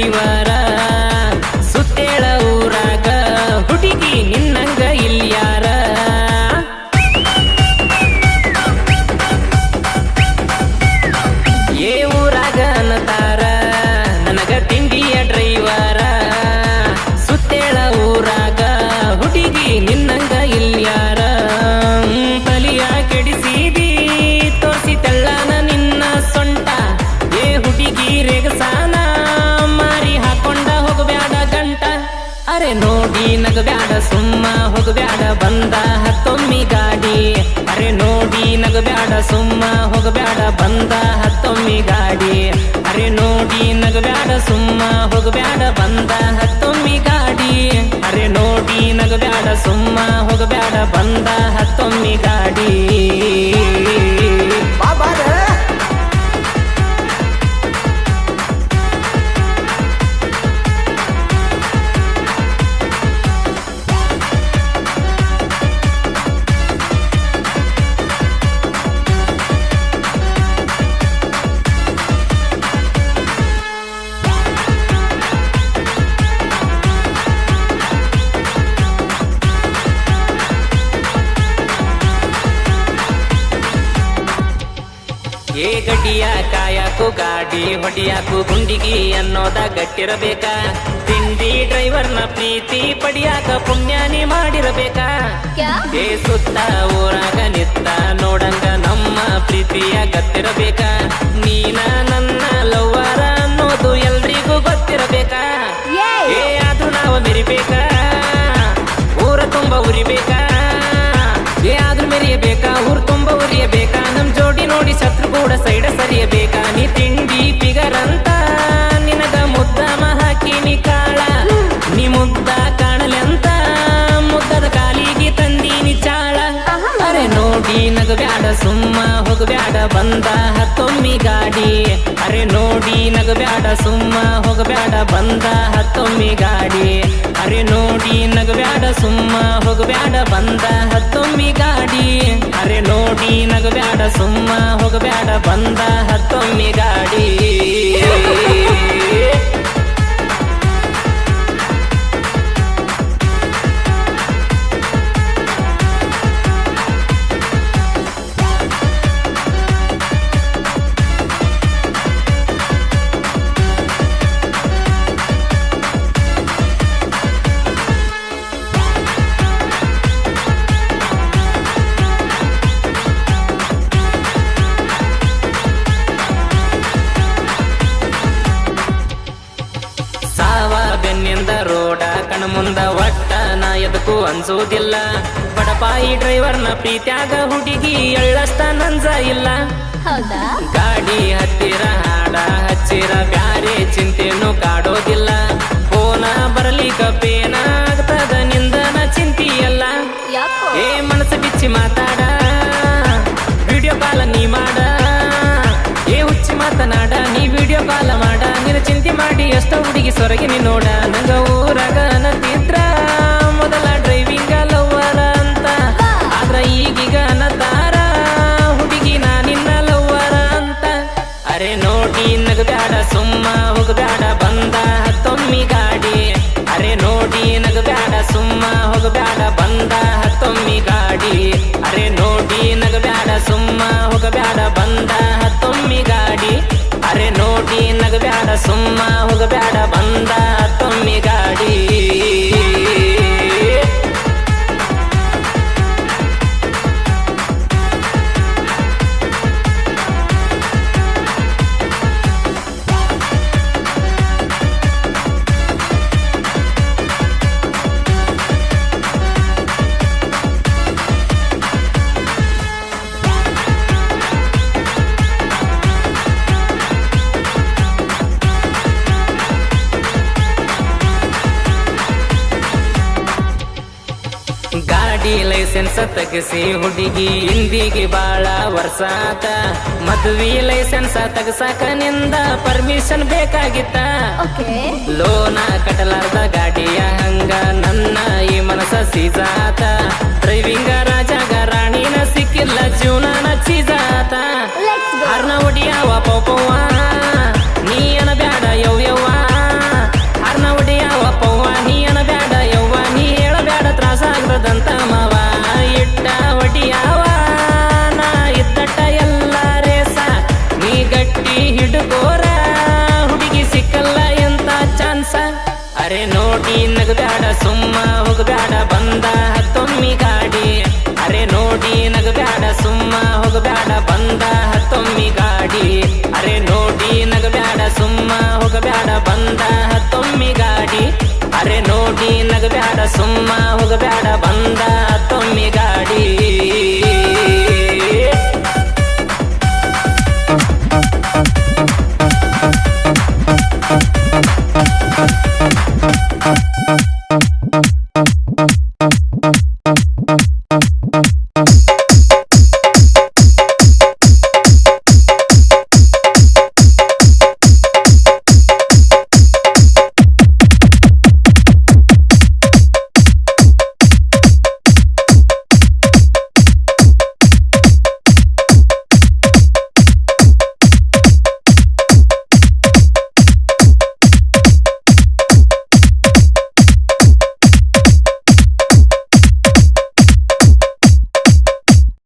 driver ಸುತ್ತೇಳ ಊರಾಗ ಹುಡುಗಿ ನಿನ್ನಂಗ ಇಲ್ಯಾರ ಏ ಊರಾಗ ಅನ್ನತಾರ ನನಗ ತಿಂಡಿಯ ಡ್ರೈವರ ಸುತ್ತೇಳ ಊರಾಗ ಹುಡುಗಿ ನಿನ್ನಂಗ ಇಲ್ಯಾರ ತಲಿಯ ಕೆಡಿಸಿದಿ ತೋರಿಸಿ ತೆಳ್ಳನ ನಿನ್ನ ಸೊಂಟ ಏ ಹುಡುಗಿ ರೇಗಸಾನ ಮಾರಿ ಹಾಕೊಂಡ ಹೋಗಬ್ಯಾಡ ಗಂಟ ಅರೆ ನೋಡಿ ನಗಬ್ಯಾಡ ಸುಮ್ಮ ಹೋಗಬ್ಯಾಡ ಬಂದ ಹತ್ತೊಮ್ಮಿ ಗಾಡಿ ಅರೆ ನೋಡಿ ನಗಬ್ಯಾಡ ಸುಮ್ಮ ಹೋಗಬ್ಯಾಡ ಬಂದ ಹತ್ತೊಮ್ಮಿ ಗಾಡಿ ಅರೆ ನೋಡಿ ನಗಬ್ಯಾಡ ಸುಮ್ಮ ಹೋಗಬ್ಯಾಡ ಬಂದ ಹತ್ತೊಮ್ಮಿ ಗಾಡಿ ಅರೆ ನೋಡಿ ನಗಬ್ಯಾಡ ಸುಮ್ಮ ಹೋಗಬ್ಯಾಡ ಬಂದ ಹತ್ತೊಮ್ಮಿ ಗಾಡಿ ಏ ಗಡ್ಡಿಯ ಕಾಯಕು ಗಾಡಿ ಹೊಡಿಯಾಕು ಗುಂಡಿಗಿ ಅನ್ನೋದ ಗಟ್ಟಿರಬೇಕ ತಿಂಡಿ ಡ್ರೈವರ್ನ ಪ್ರೀತಿ ಪಡಿಯಾಕ ಪುಣ್ಯಾನಿ ಮಾಡಿರಬೇಕ ಏ ಸುತ್ತ ಊರಾಗ ನಿತ್ತ ನೋಡಂಗ ನಮ್ಮ ಪ್ರೀತಿಯ ಗತ್ತಿರಬೇಕ ನೀನ ನನ್ನ ಲವ್ವರ ಅನ್ನೋದು ಎಲ್ರಿಗೂ ಗೊತ್ತಿರಬೇಕ ಏ ಅದು ನಾವು ಮೆರಿಬೇಕ ಊರ ತುಂಬ ಉರಿಬೇಕ ಏ ಆದ್ರೂ ಮೆರಿಯಬೇಕಾ ಊರ್ ತುಂಬ ಉರಿಯಬೇಕಾ ನಮ್ ಜೋಡಿ ನೋಡಿ ಶತ್ರು ಕೂಡ ಸೈಡ ಸರಿಯಬೇಕಾ ನೀ ತಿಂಡಿ ಫಿಗರ್ ಅಂತ ನಿನಗ ಮುದ್ದ ಹಾಕಿನಿ ಕಾಳ ನೀ ಮುದ್ದ ಕಾಣಲೆಂತ ಮುದ್ದದ ಕಾಲಿಗೆ ತಂದೀನಿ ಚಾಳ ಅರೆ ನೋಡಿ ನಗಬ್ಯಾಡ ಸುಮ್ಮ ಹೋಗಬ್ಯಾಡ ಬಂದ ಹತ್ತೊಮ್ಮಿ ಗಾಡಿ ಅರೆ ನೋಡಿ ನಗಬ್ಯಾಡ ಸುಮ್ಮ ಹೋಗಬ್ಯಾಡ ಬಂದ ಹತ್ತೊಮ್ಮಿ ಗಾಡಿ ಅರೆ ನೋಡಿ ನಗಬ್ಯಾಡ ಸುಮ್ಮ ಹೋಗಬ್ಯಾಡ ಬಂದ ಹತ್ತೊಮ್ಮಿ ಗಾಡಿ ಅರೆ ನೋಡಿ ನಗಬ್ಯಾಡ ಸುಮ್ಮ ಹೋಗಬ್ಯಾಡ ಬಂದ ಹತ್ತೊಮ್ಮಿ ಗಾಡಿ ರೋಡ ಕಣ ಮುಂದ ಒಟ್ಟ ನಾ ಎದಕ್ಕೂ ಅನ್ಸೋದಿಲ್ಲ ಬಡಪಾಯಿ ಡ್ರೈವರ್ನ ಪ್ರೀತ್ಯಾಗ ಹುಡುಗಿ ಎಳ್ಳಷ್ಟ ನಂಜ ಇಲ್ಲ ಗಾಡಿ ಹತ್ತಿರ ಹಾಡ ಹಚ್ಚಿರ ಬ್ಯಾರೆ ಚಿಂತೆನೂ ಕಾಡೋದಿಲ್ಲ ಫೋನ ಬರಲಿಕ ಪೇನ ಆಗ್ತದ ನಿಂದನ ಚಿಂತಿಯಲ್ಲ ಏ ಮನಸ್ಸು ಬಿಚ್ಚಿ ಮಾತಾಡ ವಿಡಿಯೋ ಕಾಲ ನೀ ಮಾಡ ಏ ಹುಚ್ಚಿ ಮಾತನಾಡ ನೀ ವಿಡಿಯೋ ಕಾಲ ಮಾಡ ನಿನ್ನ ಚಿಂತೆ ಮಾಡಿ ಎಷ್ಟ ಹುಡುಗಿ ಸೊರಗಿ ನೀ ನೋಡ ನಂಗ ಊರಾಗ ಅನ್ನತಿದ್ರ ಮೊದಲ ಡ್ರೈವಿಂಗ ಲವ್ವರ ಅಂತ ಆದ್ರ ಈಗೀಗ ಅನ್ನತಾರ ಹುಡುಗಿ ನಾ ನಿನ್ನ ಲವ್ವರ ಅಂತ ಅರೆ ನೋಡಿ ನಗಬ್ಯಾಡ ಸುಮ್ಮ ಹೋಗಬ್ಯಾಡ ಬಂದ ಹತ್ತೊಮ್ಮಿ ಗಾಡಿ ಅರೆ ನೋಡಿ ನಗಬ್ಯಾಡ ಸುಮ್ಮ ಹೋಗಬ್ಯಾಡ ಬಂದ ಹತ್ತೊಮ್ಮಿ ಗಾಡಿ ಅರೆ ನೋಡಿ ನಗಬ್ಯಾಡ ಸುಮ್ಮ ಹೋಗಬ್ಯಾಡ ಬಂದ ಹತ್ತೊಮ್ಮಿ ಗಾಡಿ ಅರೆ ನೋಡಿ ನಗಬ್ಯಾಡ ಸುಮ್ಮ ಹೋಗಬ್ಯಾಡ ಬಂದ ಹತ್ತೊಮ್ಮಿ ಗಾಡಿ ಗಾಡಿ ಲೈಸೆನ್ಸ್ ತಗಸಿ ಹುಡುಗಿ ಹಿಂದಿಗೆ ಬಾಳ ವರ್ಷ ಆತ ಮದುವೆ ಲೈಸೆನ್ಸ್ ತಗಸಾಕ ನಿಂದ ಪರ್ಮಿಷನ್ ಬೇಕಾಗಿತ್ತ ಲೋನ ಕಟ್ಟಲಾರ್ದ ಗಾಡಿಯ ಹಂಗ ನನ್ನ ಈ ಮನಸ ಸೀಜಾತ ಡ್ರೈವಿಂಗ ರಾಜಾಗ ರಾಣಿನ ಸಿಕ್ಕಿಲ್ಲ ಜೀವನ ಚೀಜಾತ ಹರ್ನ ಒಡಿಯವ ಪೋಪವ್ವ ನೀ ಅನ ಬ್ಯಾಡ ಯವ್ಯವ್ವ ಅರೆ ನೋಡಿ ನಗಬ್ಯಾಡ ಸುಮ್ಮ ಹೋಗಬ್ಯಾಡ ಬಂದ ಹತ್ತೊಮ್ಮಿ ಗಾಡಿ ಅರೆ ನೋಡಿ ನಗಬ್ಯಾಡ ಸುಮ್ಮ ಹೋಗಬ್ಯಾಡ ಬಂದ ಹತ್ತೊಮ್ಮಿ ಗಾಡಿ ಅರೆ ನೋಡಿ ನಗಬ್ಯಾಡ ಸುಮ್ಮ ಹೋಗಬ್ಯಾಡ ಬಂದ ಹತ್ತೊಮ್ಮಿ ಗಾಡಿ ಅರೆ ನೋಡಿ ನಗಬ್ಯಾಡ ಸುಮ್ಮ ಹೋಗಬ್ಯಾಡ ಬಂದ ಹತ್ತೊಮ್ಮಿ ಗಾಡಿ